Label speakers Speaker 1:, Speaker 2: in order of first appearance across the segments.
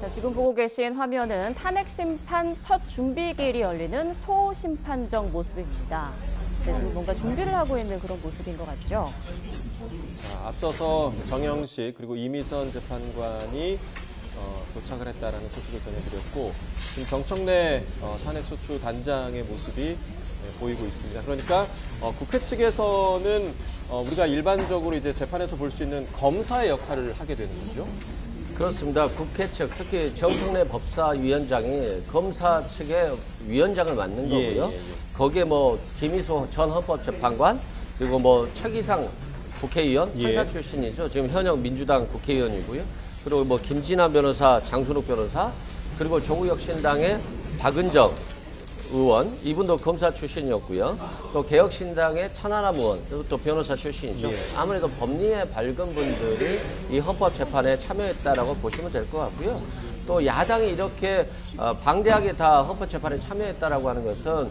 Speaker 1: 자, 지금 보고 계신 화면은 탄핵 심판 첫 준비기일이 열리는 소심판정 모습입니다. 네, 지금 뭔가 준비를 하고 있는 그런 모습인 것 같죠?
Speaker 2: 자, 앞서서 정영식 그리고 이미선 재판관이 도착을 했다라는 소식을 전해드렸고 지금 정청래 탄핵소추 단장의 모습이 보이고 있습니다. 그러니까 국회 측에서는 우리가 일반적으로 이제 재판에서 볼 수 있는 검사의 역할을 하게 되는 거죠.
Speaker 3: 그렇습니다. 국회 측, 특히 정청래 법사위원장이 검사 측의 위원장을 맡는 거고요. 거기에 뭐 김희수 전 헌법재판관 그리고 뭐 최기상 국회의원 판사 출신이죠. 지금 현역 민주당 국회의원이고요. 그리고 뭐 김진아 변호사, 장순욱 변호사 그리고 조국혁신당의 박은정 의원, 이분도 검사 출신이었고요. 또 개혁신당의 천하람 의원, 그리고 또 변호사 출신이죠. 아무래도 법리에 밝은 분들이 이 헌법재판에 참여했다라고 보시면 될 것 같고요. 또 야당이 이렇게 방대하게 다 헌법재판에 참여했다라고 하는 것은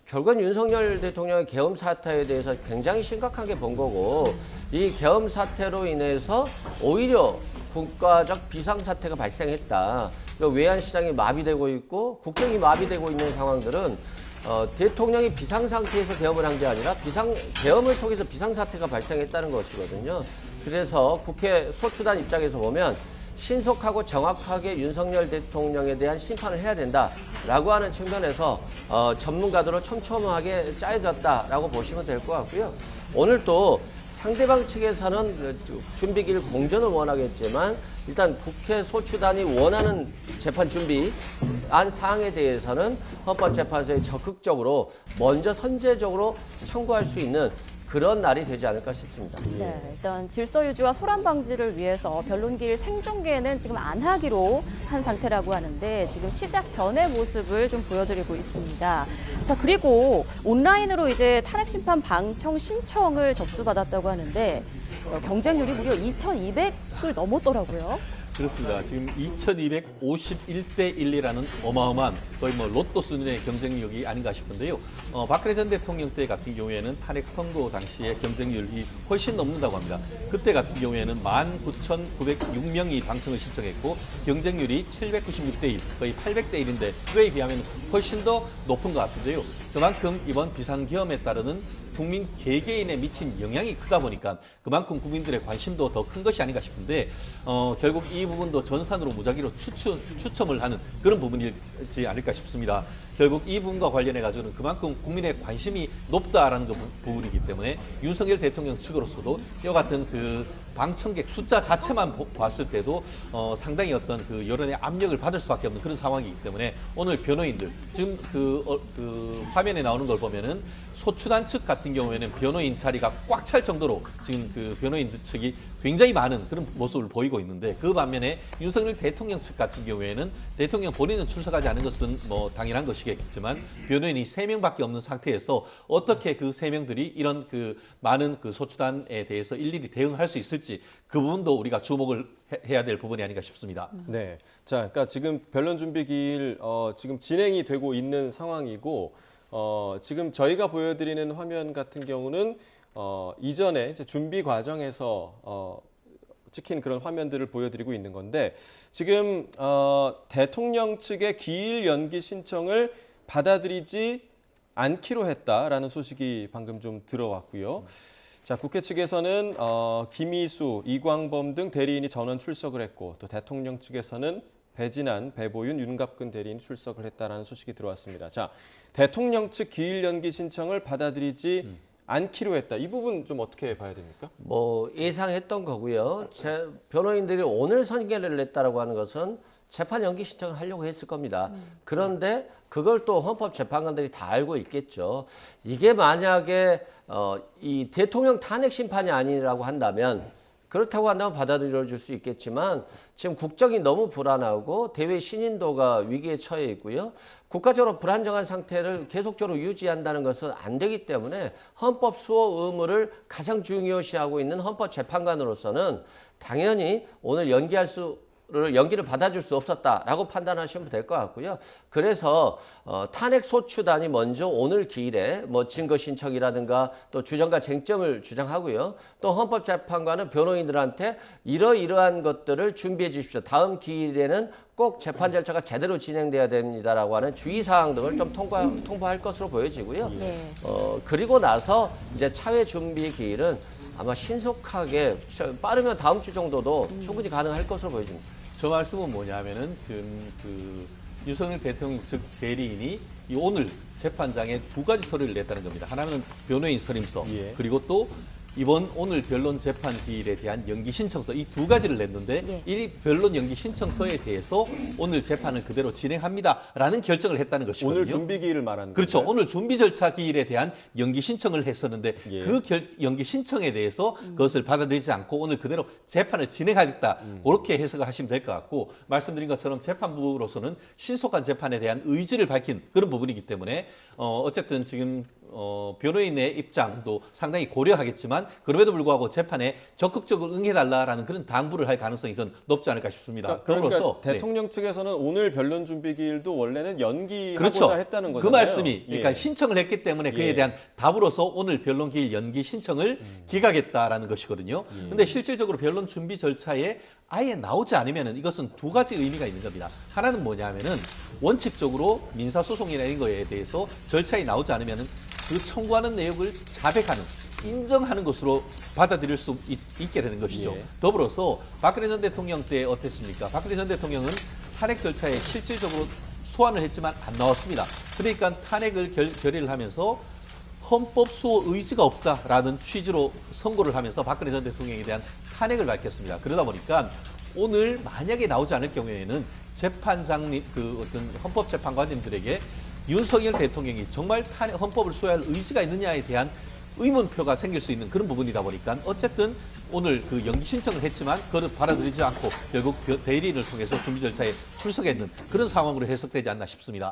Speaker 3: 결국은 윤석열 대통령의 계엄 사태에 대해서 굉장히 심각하게 본 거고 이 계엄 사태로 인해서 오히려 국가적 비상사태가 발생했다. 외환시장이 마비되고 있고 국정이 마비되고 있는 상황들은 대통령이 비상상태에서 계엄을 한 게 아니라 계엄을 통해서 비상사태가 발생했다는 것이거든요. 그래서 국회 소추단 입장에서 보면 신속하고 정확하게 윤석열 대통령에 대한 심판을 해야 된다라고 하는 측면에서 전문가들로 촘촘하게 짜여졌다라고 보시면 될 것 같고요. 오늘 또 상대방 측에서는 준비기일 공전을 원하겠지만 일단 국회 소추단이 원하는 재판 준비안 사항에 대해서는 헌법재판소에 적극적으로 먼저 선제적으로 청구할 수 있는 그런 날이 되지 않을까 싶습니다.
Speaker 1: 네, 일단 질서 유지와 소란 방지를 위해서 변론기일 생중계는 지금 안 하기로 한 상태라고 하는데 지금 시작 전의 모습을 좀 보여드리고 있습니다. 자, 그리고 온라인으로 이제 탄핵 심판 방청 신청을 접수받았다고 하는데 경쟁률이 무려 2,200을 넘었더라고요.
Speaker 4: 그렇습니다. 지금 2251대 1이라는 어마어마한 거의 뭐 로또 수준의 경쟁력이 아닌가 싶은데요. 박근혜 전 대통령 때 같은 경우에는 탄핵 선고 당시에 경쟁률이 훨씬 넘는다고 합니다. 그때 같은 경우에는 19,906명이 방청을 신청했고 경쟁률이 796대 1, 거의 800대 1인데 그에 비하면 훨씬 더 높은 것 같은데요. 그만큼 이번 비상계엄에 따르는 국민 개개인에 미친 영향이 크다 보니까 그만큼 국민들의 관심도 더 큰 것이 아닌가 싶은데 결국 이 부분도 전산으로 무작위로 추첨을 하는 그런 부분이지 않을까 싶습니다. 결국 이 부분과 관련해 가지고는 그만큼 국민의 관심이 높다라는 부분이기 때문에 윤석열 대통령 측으로서도 이와 같은 그 방청객 숫자 자체만 봤을 때도 상당히 어떤 그 여론의 압력을 받을 수밖에 없는 그런 상황이기 때문에 오늘 변호인들 지금 그 화면에 나오는 걸 보면은 소추단 측 같은 경우에는 변호인 자리가 꽉 찰 정도로 지금 그 변호인들 측이 굉장히 많은 그런 모습을 보이고 있는데 그 반면에 윤석열 대통령 측 같은 경우에는 대통령 본인은 출석하지 않은 것은 뭐 당연한 것이겠지만 변호인이 3명밖에 없는 상태에서 어떻게 그 3명들이 이런 그 많은 그 소추단에 대해서 일일이 대응할 수 있을지 그 부분도 우리가 주목을 해야 될 부분이 아닌가 싶습니다.
Speaker 2: 네, 자, 그러니까 지금 변론 준비기일 지금 진행이 되고 있는 상황이고 지금 저희가 보여드리는 화면 같은 경우는 이전에 이제 준비 과정에서 찍힌 그런 화면들을 보여드리고 있는 건데 지금 대통령 측의 기일 연기 신청을 받아들이지 않기로 했다라는 소식이 방금 좀 들어왔고요. 자, 국회 측에서는 김희수, 이광범 등 대리인이 전원 출석을 했고 또 대통령 측에서는 배진안, 배보윤, 윤갑근 대리인이 출석을 했다라는 소식이 들어왔습니다. 자, 대통령 측 기일 연기 신청을 받아들이지 않기로 했다. 이 부분 좀 어떻게 봐야 됩니까?
Speaker 3: 뭐 예상했던 거고요. 변호인들이 오늘 선결을 냈다라고 하는 것은 재판 연기 신청을 하려고 했을 겁니다. 그런데 그걸 또 헌법재판관들이 다 알고 있겠죠. 이게 만약에 이 대통령 탄핵 심판이 아니라고 한다면 그렇다고 한다면 받아들여 줄 수 있겠지만 지금 국정이 너무 불안하고 대외 신인도가 위기에 처해 있고요. 국가적으로 불안정한 상태를 계속적으로 유지한다는 것은 안 되기 때문에 헌법 수호 의무를 가장 중요시하고 있는 헌법재판관으로서는 당연히 오늘 연기할 수 연기를 받아줄 수 없었다라고 판단하시면 될 것 같고요. 그래서 탄핵 소추단이 먼저 오늘 기일에 뭐 증거 신청이라든가 또 주장과 쟁점을 주장하고요. 또 헌법재판관은 변호인들한테 이러이러한 것들을 준비해 주십시오. 다음 기일에는 꼭 재판 절차가 제대로 진행돼야 됩니다라고 하는 주의사항 등을 좀 통보할 것으로 보여지고요.
Speaker 1: 네.
Speaker 3: 그리고 나서 이제 차회 준비 기일은 아마 신속하게 빠르면 다음 주 정도도 충분히 가능할 것으로 보여집니다.
Speaker 4: 저 말씀은 뭐냐면은 지금 그 윤석열 대통령 측 대리인이 이 오늘 재판장에 두 가지 서류를 냈다는 겁니다. 하나는 변호인 선임서,
Speaker 2: 예.
Speaker 4: 그리고 또 이번 오늘 변론 재판 기일에 대한 연기 신청서, 이 두 가지를 냈는데
Speaker 1: 예.
Speaker 4: 이 변론 연기 신청서에 대해서 오늘 재판을 그대로 진행합니다라는 결정을 했다는 것이거든요.
Speaker 2: 오늘 준비 기일을 말하는
Speaker 4: 그렇죠.
Speaker 2: 건가요?
Speaker 4: 오늘 준비 절차 기일에 대한 연기 신청을 했었는데
Speaker 2: 예.
Speaker 4: 그 연기 신청에 대해서 그것을 받아들이지 않고 오늘 그대로 재판을 진행하겠다. 그렇게 해석을 하시면 될 것 같고, 말씀드린 것처럼 재판부로서는 신속한 재판에 대한 의지를 밝힌 그런 부분이기 때문에 어쨌든 지금 변호인의 입장도 상당히 고려하겠지만 그럼에도 불구하고 재판에 적극적으로 응해달라라는 그런 당부를 할 가능성이 전 높지 않을까 싶습니다.
Speaker 2: 그러니까
Speaker 4: 네.
Speaker 2: 대통령 측에서는 오늘 변론 준비 기일도 원래는 연기하고자
Speaker 4: 그렇죠.
Speaker 2: 했다는 거잖아요.
Speaker 4: 그 말씀이 그러니까
Speaker 2: 예.
Speaker 4: 신청을 했기 때문에 그에
Speaker 2: 예.
Speaker 4: 대한 답으로서 오늘 변론 기일 연기 신청을 기각했다라는 것이거든요. 근데 실질적으로 변론 준비 절차에 아예 나오지 않으면은 이것은 두 가지 의미가 있는 겁니다. 하나는 뭐냐면은 원칙적으로 민사소송이라는 거에 대해서 절차에 나오지 않으면은 그 청구하는 내용을 자백하는, 인정하는 것으로 받아들일 수 있게 되는 것이죠.
Speaker 2: 예.
Speaker 4: 더불어서 박근혜 전 대통령 때 어땠습니까? 박근혜 전 대통령은 탄핵 절차에 실질적으로 소환을 했지만 안 나왔습니다. 그러니까 탄핵을 결의를 하면서 헌법 수호 의지가 없다라는 취지로 선고를 하면서 박근혜 전 대통령에 대한 탄핵을 밝혔습니다. 그러다 보니까 오늘 만약에 나오지 않을 경우에는 재판장님, 그 어떤 헌법재판관님들에게 윤석열 대통령이 정말 헌법을 수호할 의지가 있느냐에 대한 의문표가 생길 수 있는 그런 부분이다 보니까 어쨌든 오늘 그 연기 신청을 했지만 그걸 받아들이지 않고 결국 대리인을 통해서 준비 절차에 출석했는 그런 상황으로 해석되지 않나 싶습니다.